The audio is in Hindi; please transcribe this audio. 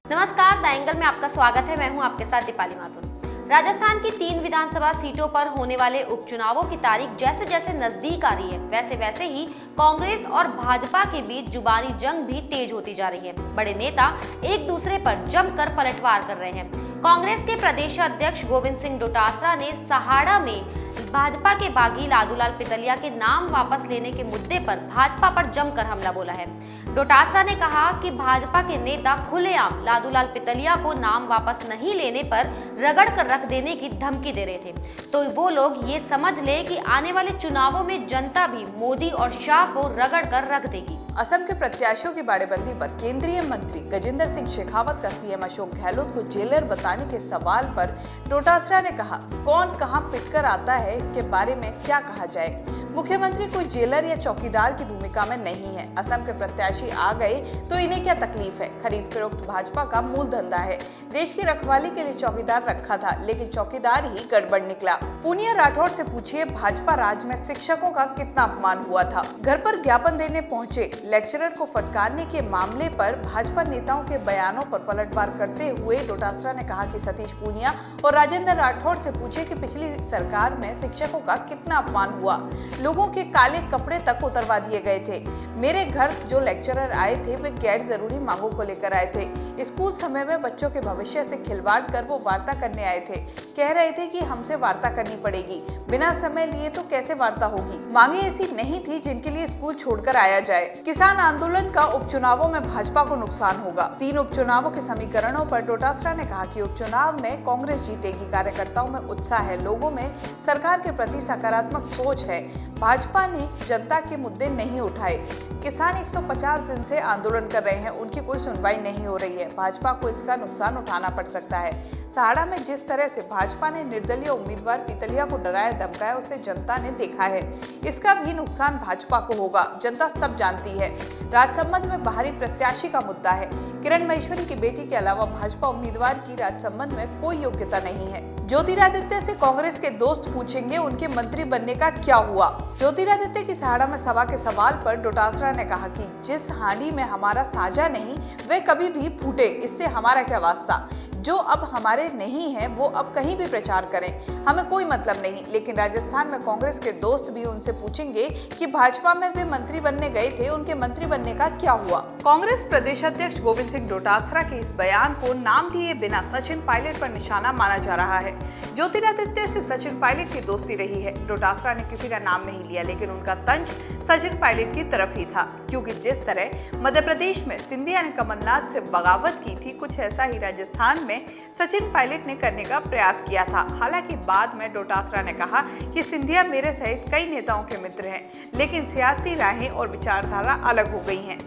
नमस्कार, द एंगल में आपका स्वागत है। मैं हूं आपके साथ दीपाली माथुर। राजस्थान की 3 विधानसभा सीटों पर होने वाले उपचुनावों की तारीख जैसे जैसे नजदीक आ रही है, वैसे वैसे ही कांग्रेस और भाजपा के बीच जुबानी जंग भी तेज होती जा रही है। बड़े नेता एक दूसरे पर जमकर पलटवार कर रहे हैं। कांग्रेस के प्रदेश अध्यक्ष गोविंद सिंह डोटासरा ने सहाड़ा में भाजपा के बागी लालूलाल पितलिया के नाम वापस लेने के मुद्दे पर भाजपा पर जमकर हमला बोला है। डोटासरा ने कहा कि भाजपा के नेता खुलेआम लालूलाल पितलिया को नाम वापस नहीं लेने पर रगड़ कर रख देने की धमकी दे रहे थे, तो वो लोग ये समझ ले कि आने वाले चुनावों में जनता भी मोदी और शाह को रगड़ कर रख देगी। असम के प्रत्याशियों की बाड़ेबंदी पर केंद्रीय मंत्री गजेंद्र सिंह शेखावत का सीएम अशोक गहलोत को जेलर बताने के सवाल पर डोटासरा ने कहा, कौन कहां पिटकर आता है इसके बारे में क्या कहा जाए। मुख्यमंत्री कोई जेलर या चौकीदार की भूमिका में नहीं है। असम के प्रत्याशी आ गए तो इन्हें क्या तकलीफ है। खरीद फरोख्त भाजपा का मूल धंधा है। देश की रखवाली के लिए चौकीदार रखा था, लेकिन चौकीदार ही गड़बड़ निकला। पूनिया राठौड़ से पूछिए, भाजपा राज में शिक्षकों का कितना अपमान हुआ था। घर पर ज्ञापन देने पहुंचे लेक्चरर को फटकारने के मामले पर भाजपा नेताओं के बयानों पर पलटवार करते हुए डोटासरा ने कहा कि सतीश पूनिया और राजेंद्र राठौड़ से पूछे कि पिछली सरकार में शिक्षकों का कितना अपमान हुआ। लोगों के काले कपड़े तक उतरवा दिए गए थे। मेरे घर जो लेक्चरर आए थे वे गैर जरूरी मांगों को लेकर आए थे। स्कूल समय में बच्चों के भविष्य से खिलवाड़ कर वो वार्ता करने आए थे। कह रहे थे कि हमसे वार्ता करनी पड़ेगी, बिना समय लिए तो कैसे वार्ता होगी। मांगे ऐसी नहीं थी जिनके लिए स्कूल छोड़कर आया जाए। किसान आंदोलन का उपचुनावों में भाजपा को नुकसान होगा। 3 उपचुनावों के समीकरणों पर डोटासरा ने कहा कि उपचुनाव में कांग्रेस जीतेगी। कार्यकर्ताओं में उत्साह है, लोगों में सरकार के प्रति सकारात्मक सोच है। भाजपा ने जनता के मुद्दे नहीं उठाए। किसान 150 दिन से आंदोलन कर रहे हैं, उनकी कोई सुनवाई नहीं हो रही है। भाजपा को इसका नुकसान उठाना पड़ सकता है। सहाड़ा में जिस तरह से भाजपा ने निर्दलीय उम्मीदवार पितलिया को डराया धमकाया, उसे जनता ने देखा है। इसका भी नुकसान भाजपा को होगा, जनता सब जानती है। राजसमंद में बाहरी प्रत्याशी का मुद्दा है। किरण महेश्वरी की बेटी के अलावा भाजपा उम्मीदवार की राजसमंद में कोई योग्यता नहीं है। ज्योतिरादित्य से कांग्रेस के दोस्त पूछेंगे उनके मंत्री बनने का क्या हुआ। ज्योतिरादित्य की सहाड़ा में सभा के सवाल पर डोटासरा ने कहा कि जिस हांडी में हमारा साझा नहीं वे कभी भी फूटे, इससे हमारा क्या वास्ता। जो अब हमारे नहीं है वो अब कहीं भी प्रचार करें, हमें कोई मतलब नहीं। लेकिन राजस्थान में कांग्रेस के दोस्त भी उनसे पूछेंगे कि भाजपा में वे मंत्री बनने गए थे, उनके मंत्री बनने का क्या हुआ। कांग्रेस प्रदेश अध्यक्ष गोविंद सिंह डोटासरा के इस बयान को नाम लिए बिना सचिन पायलट पर निशाना माना जा रहा है। ज्योतिरादित्य से सचिन पायलट की दोस्ती रही है। डोटासरा ने किसी का नाम नहीं लिया, लेकिन उनका तंज सचिन पायलट की तरफ ही था, क्योंकि जिस तरह मध्य प्रदेश में सिंधिया ने कमलनाथ से बगावत की थी, कुछ ऐसा ही राजस्थान में सचिन पायलट ने करने का प्रयास किया था। हालांकि बाद में डोटासरा ने कहा कि सिंधिया मेरे सहित कई नेताओं के मित्र हैं, लेकिन सियासी राहें और विचारधारा अलग हो गई हैं।